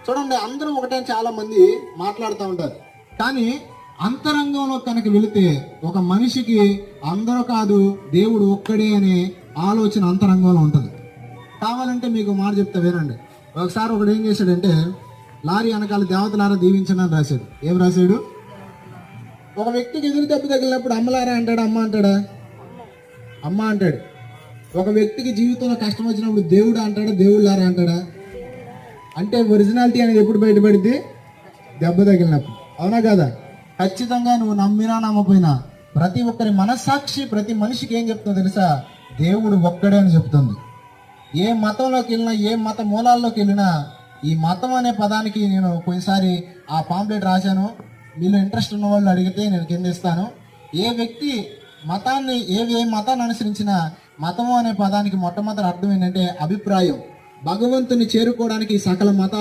చూడండి, అందరూ ఒకటే చాలా మంది మాట్లాడుతూ ఉంటారు, కానీ అంతరంగంలో కనుక వెళితే ఒక మనిషికి అందరూ కాదు దేవుడు ఒక్కడే అనే ఆలోచన అంతరంగంలో ఉంటుంది. కావాలంటే మీకు మాట చెప్తా వినండి. ఒకసారి ఒకడు ఏం చేశాడంటే, లారీ వెనకాల దేవతలారా దీవించండి అని రాశాడు. ఏం రాశాడు? ఒక వ్యక్తికి ఎదురు దెబ్బ తగిలినప్పుడు అమ్మలారా అంటాడా, అమ్మ అంటాడా? అమ్మ అంటాడు. ఒక వ్యక్తికి జీవితంలో కష్టం వచ్చినప్పుడు దేవుడు అంటాడా, దేవుళ్ళారా అంటాడా? అంటే ఒరిజినాలిటీ అనేది ఎప్పుడు బయటపడింది? దెబ్బ తగిలినప్పుడు. అవునా కదా? ఖచ్చితంగా నువ్వు నమ్మినా నమ్మపోయినా ప్రతి ఒక్కరి మనస్సాక్షి ప్రతి మనిషికి ఏం చెప్తుందో తెలుసా? దేవుడు ఒక్కడే అని చెప్తుంది. ఏ మతంలోకి వెళ్ళినా, ఏ మత మూలాల్లోకి వెళ్ళినా, ఈ మతం అనే పదానికి నేను కొన్నిసారి ఆ పాంప్లెట్ రాశాను. మీలో ఇంట్రెస్ట్ ఉన్న వాళ్ళు అడిగితే నేను కింద ఇస్తాను. ఏ వ్యక్తి మతాన్ని ఏ మతాన్ని అనుసరించినా మతము అనే పదానికి మొట్టమొదటి అర్థం ఏంటంటే అభిప్రాయం. భగవంతుని చేరుకోవడానికి సకల మతాలు